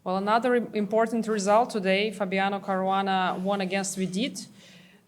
Well, another important result today, Fabiano Caruana won against FIDE.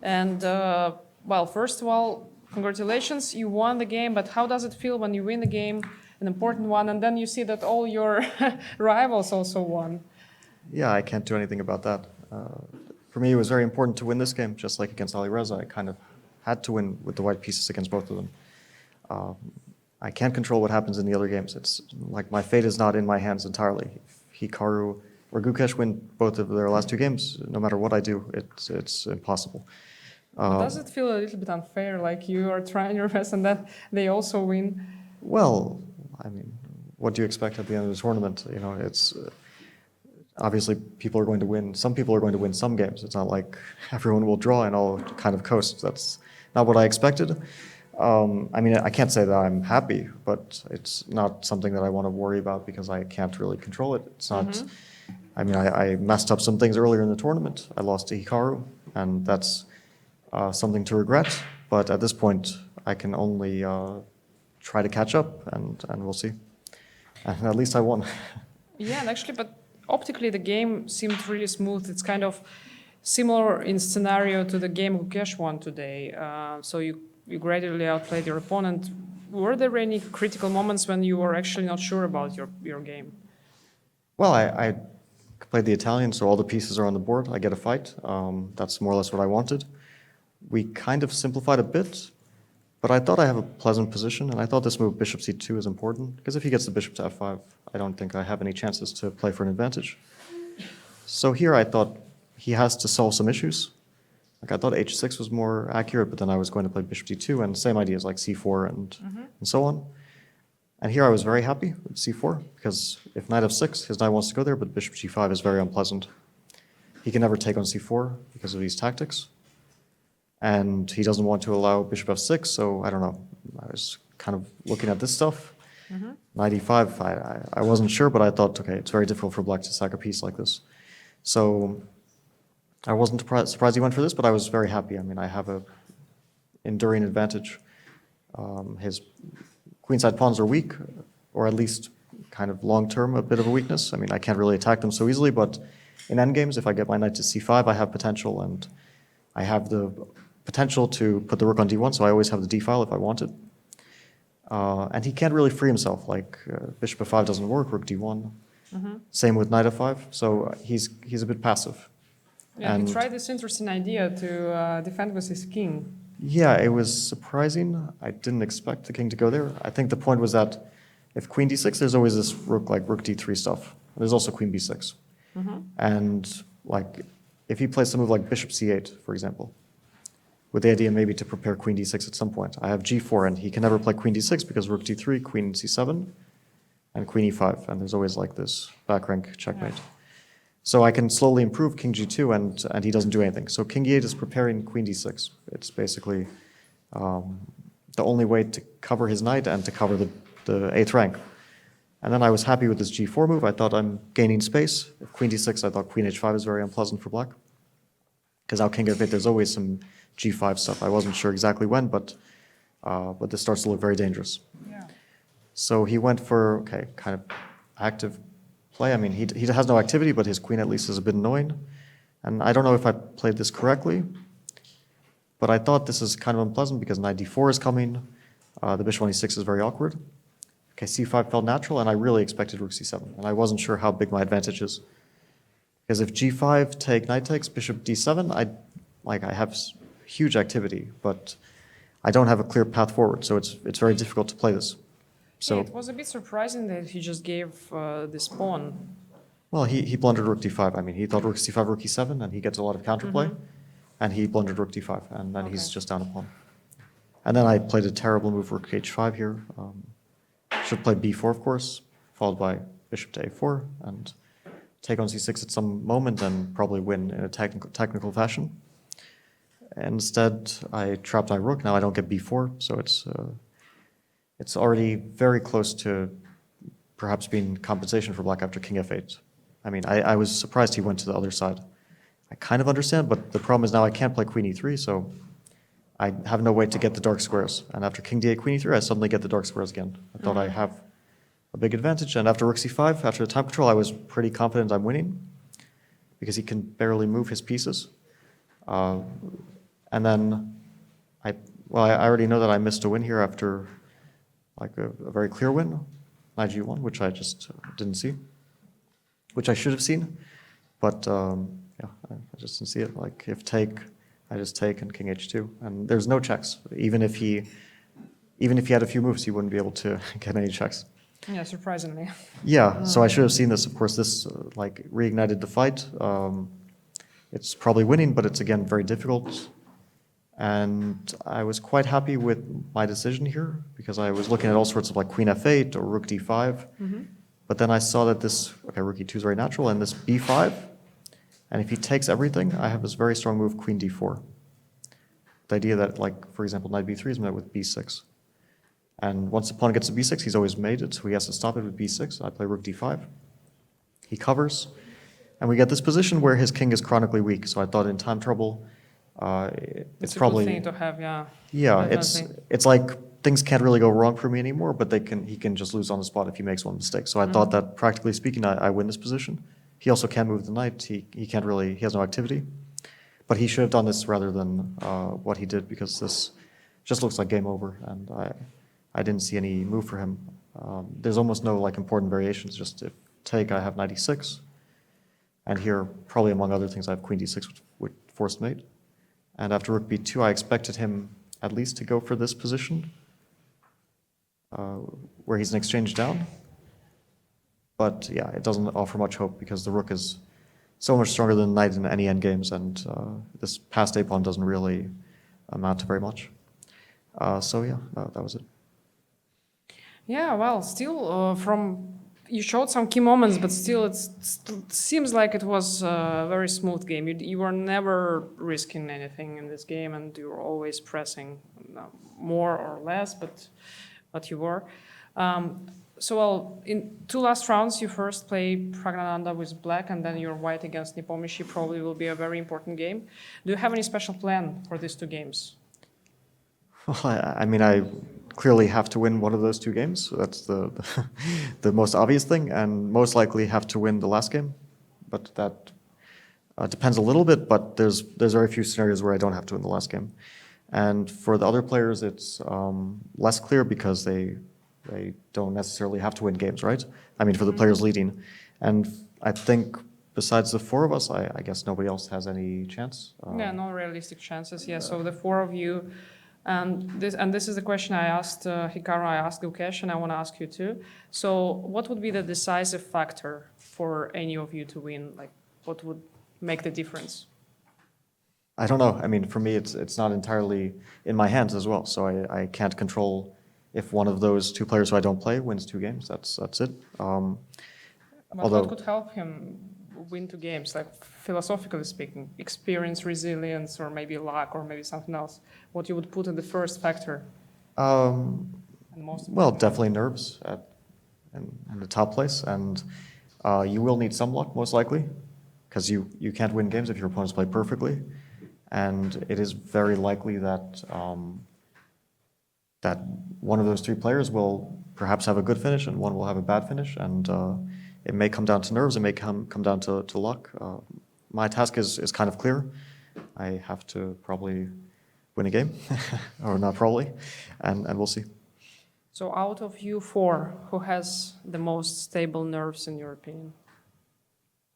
And, well, first of all, congratulations, you won the game, but how does it feel when you win the game, an important one, and then you see that all your rivals also won? Yeah, I can't do anything about that. For me, it was very important to win this game, just like against Ali Reza. I kind of had to win with the white pieces against both of them. I can't control what happens in the other games. It's like my fate is not in my hands entirely. If Hikaru or Gukesh win both of their last two games, no matter what I do, it's impossible. Does it feel a little bit unfair, like you are trying your best and then they also win? Well, I mean, what do you expect at the end of the tournament? You know, it's obviously people are going to win. Some people are going to win some games. It's not like everyone will draw and all kind of coast. That's not what I expected. I mean, I can't say that I'm happy, but it's not something that I want to worry about because I can't really control it. It's not. I mean, I messed up some things earlier in the tournament. I lost to Hikaru, and that's something to regret. But at this point, I can only try to catch up, and we'll see. And at least I won. Yeah, and actually, but optically the game seemed really smooth. It's kind of similar in scenario to the game Gukesh won today. So you gradually outplayed your opponent. Were there any critical moments when you were actually not sure about your game? Well, I played the Italian, so all the pieces are on the board. I get a fight. That's more or less what I wanted. We kind of simplified a bit, but I thought I have a pleasant position, and I thought this move bishop c2 is important, because if he gets the bishop to f5, I don't think I have any chances to play for an advantage. So here I thought he has to solve some issues. Like I thought h6 was more accurate, but then I was going to play bishop d2, and same ideas like c4 and so on. And here I was very happy with c4, because if knight f6, his knight wants to go there, but bishop g5 is very unpleasant. He can never take on c4 because of these tactics. And he doesn't want to allow bishop f6, so I don't know. I was kind of looking at this stuff. Knight e5, I wasn't sure, but I thought, okay, it's very difficult for black to sack a piece like this. So I wasn't surprised he went for this, but I was very happy. I mean, I have a enduring advantage. His queenside pawns are weak, or at least kind of long-term a bit of a weakness. I mean, I can't really attack them so easily, but in endgames, if I get my knight to c5, I have potential, and I have the potential to put the rook on d1, so I always have the d file if I want it. And he can't really free himself, like bishop f5 doesn't work, rook d1. Same with knight f5, so he's a bit passive. Yeah, he tried this interesting idea to defend with his king. Yeah, it was surprising. I didn't expect the king to go there. I think the point was that if queen d6, there's always this rook, like rook d3 stuff. There's also queen b6. And like if he plays a move like bishop c8, for example, with the idea maybe to prepare queen d6 at some point, I have g4, and he can never play queen d6 because rook d3, queen c7, and queen e5, and there's always like this back rank checkmate. So I can slowly improve king g2, and he doesn't do anything. So king e8 is preparing queen d6. It's basically the only way to cover his knight and to cover the 8th rank. And then I was happy with this g4 move. I thought I'm gaining space. If queen d6, I thought queen h5 is very unpleasant for black. Because now king f8, there's always some g5 stuff. I wasn't sure exactly when, but this starts to look very dangerous. Yeah. So he went for, okay, kind of active play. I mean, he has no activity, but his queen at least is a bit annoying. And I don't know if I played this correctly, but I thought this is kind of unpleasant because knight d4 is coming. The bishop on e6 is very awkward. Okay, c5 felt natural, and I really expected rook c7, and I wasn't sure how big my advantage is. Because if g5 take knight takes, bishop d7, I have huge activity, but I don't have a clear path forward, so it's very difficult to play this. So yeah, it was a bit surprising that he just gave this pawn. Well, he blundered rook d5. I mean, he thought rook c5, rook e7, and he gets a lot of counterplay, and he blundered rook d5, and then he's just down a pawn. And then I played a terrible move, rook h5 here. Should play b4, of course, followed by bishop to a4, and take on c6 at some moment and probably win in a technical fashion. Instead, I trapped my rook. Now I don't get b4, so it's already very close to perhaps being compensation for black after king f8. I mean, I was surprised he went to the other side. I kind of understand, but the problem is now I can't play queen e3, so I have no way to get the dark squares. And after king d8, queen e3, I suddenly get the dark squares again. I thought I have a big advantage. And after rook c5, after the time control, I was pretty confident I'm winning because he can barely move his pieces. And then I already know that I missed a win here after like a very clear win, knight g1, which I just didn't see, which I should have seen. But yeah, I just didn't see it. Like if take, I just take and king h2, and there's no checks. Even if he had a few moves, he wouldn't be able to get any checks. Yeah, surprisingly. Yeah, so I should have seen this. Of course, this like reignited the fight. It's probably winning, but it's again very difficult. And I was quite happy with my decision here because I was looking at all sorts of like queen f8 or rook d5. But then I saw that this, okay, rook e2 is very natural, and this b5. And if he takes everything, I have this very strong move, queen d4. The idea that, like, for example, knight b3 is met with b6. And once the pawn gets to b6, he's always made it, so he has to stop it with b6. I play rook d5. He covers. And we get this position where his king is chronically weak. So I thought in time trouble, it's probably... a good thing to have, yeah. Yeah, Definitely. it's like things can't really go wrong for me anymore, but he can just lose on the spot if he makes one mistake. So I thought that, practically speaking, I win this position. He also can't move the knight. He can't really, he has no activity. But he should have done this rather than what he did, because this just looks like game over, and I didn't see any move for him. There's almost no like important variations. Just if take, I have knight e6, and here, probably among other things, I have queen d6 with forced mate. And after rook b2, I expected him at least to go for this position, where he's an exchange down. But yeah, it doesn't offer much hope because the rook is so much stronger than the knight in any endgames, and this passed a pawn doesn't really amount to very much. So yeah, that was it. Yeah, well, still, you showed some key moments, but still, it seems like it was a very smooth game. You were never risking anything in this game, and you were always pressing more or less, but you were. So, well, in two last rounds, you first play Pragnananda with black, and then you're white against Nepomniachtchi. Probably will be a very important game. Do you have any special plan for these two games? Well, I mean, I clearly have to win one of those two games. So that's the most obvious thing, and most likely have to win the last game. But that depends a little bit, but there's very few scenarios where I don't have to win the last game. And for the other players, it's less clear because they don't necessarily have to win games, right? I mean, for the players leading. And I think besides the four of us, I guess nobody else has any chance. Yeah, no realistic chances. Yeah, so the four of you, and this is the question I asked Hikaru, I asked Gukesh, and I want to ask you too. So what would be the decisive factor for any of you to win? Like, what would make the difference? I don't know. I mean, for me, it's not entirely in my hands as well. So I can't control if one of those two players who I don't play wins two games. That's it. But what could help him win two games, like philosophically speaking? Experience, resilience, or maybe luck, or maybe something else? What you would put in the first factor? Well, definitely nerves in the top place, and you will need some luck, most likely, because you can't win games if your opponents play perfectly, and it is very likely that that one of those three players will perhaps have a good finish and one will have a bad finish, and it may come down to nerves, it may come down to luck. My task is kind of clear. I have to probably win a game, or not probably, and we'll see. So out of you four, who has the most stable nerves in your opinion?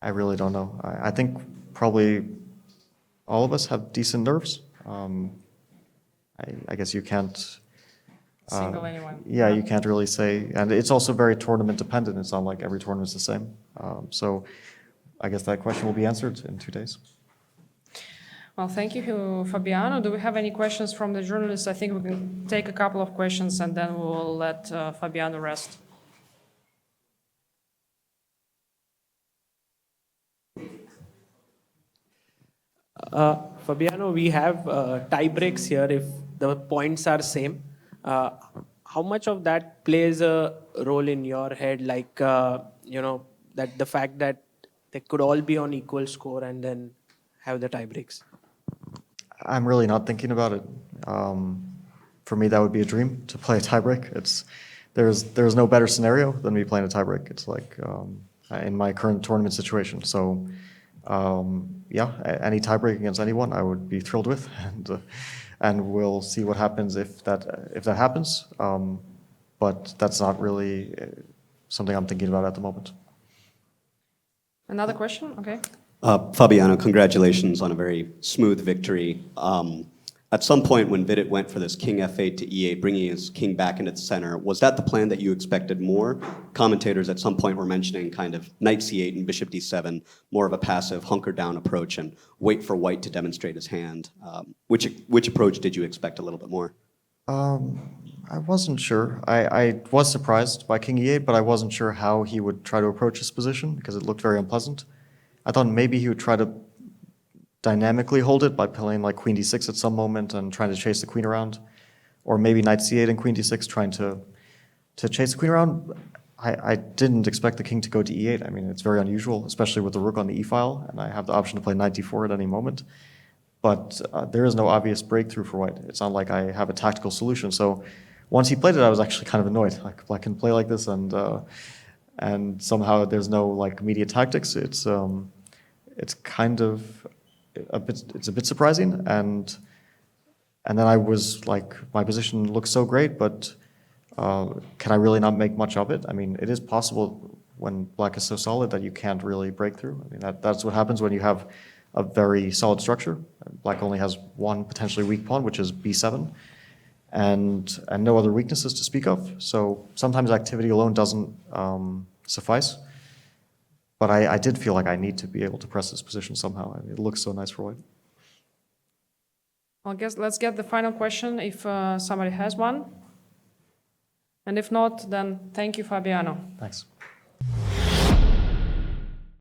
I really don't know. I think probably all of us have decent nerves. I guess you can't Single anyone? Yeah, you can't really say, and it's also very tournament dependent. It's not like every tournament's the same. So I guess that question will be answered in 2 days. Well, thank you, Fabiano. Do we have any questions from the journalists? I think we can take a couple of questions and then we'll let Fabiano rest. Fabiano, we have tie breaks here if the points are same. How much of that plays a role in your head, like, that the fact that they could all be on equal score and then have the tie breaks? I'm really not thinking about it. For me, that would be a dream to play a tiebreak. there's no better scenario than me playing a tiebreak. It's like in my current tournament situation. So yeah, any tiebreak against anyone, I would be thrilled with, and we'll see what happens if that happens. But that's not really something I'm thinking about at the moment. Another question? Okay. Fabiano, congratulations on a very smooth victory. At some point when Vidit went for this king f8 to e8, bringing his king back into the center, was that the plan that you expected more? Commentators at some point were mentioning kind of knight c8 and bishop d7, more of a passive hunker down approach and wait for white to demonstrate his hand. Which approach did you expect a little bit more? I wasn't sure. I was surprised by king e8, but I wasn't sure how he would try to approach this position because it looked very unpleasant. I thought maybe he would try to dynamically hold it by playing like queen d6 at some moment and trying to chase the queen around, or maybe knight c8 and queen d6 trying to chase the queen around. I didn't expect the king to go to e8. I mean, it's very unusual, especially with the rook on the e-file, and I have the option to play knight d4 at any moment. But there is no obvious breakthrough for white. It's not like I have a tactical solution. So once he played it, I was actually kind of annoyed. Like, I can play like this, and somehow there's no like immediate tactics. It's kind of a bit surprising, and then I was like, my position looks so great, but can I really not make much of it? I mean, it is possible when black is so solid that you can't really break through. I mean, that's what happens when you have a very solid structure. Black only has one potentially weak pawn, which is b7, and no other weaknesses to speak of. So sometimes activity alone doesn't suffice. But I did feel like I need to be able to press this position somehow. I mean, it looks so nice for white. I guess let's get the final question if somebody has one. And if not, then thank you, Fabiano. Thanks.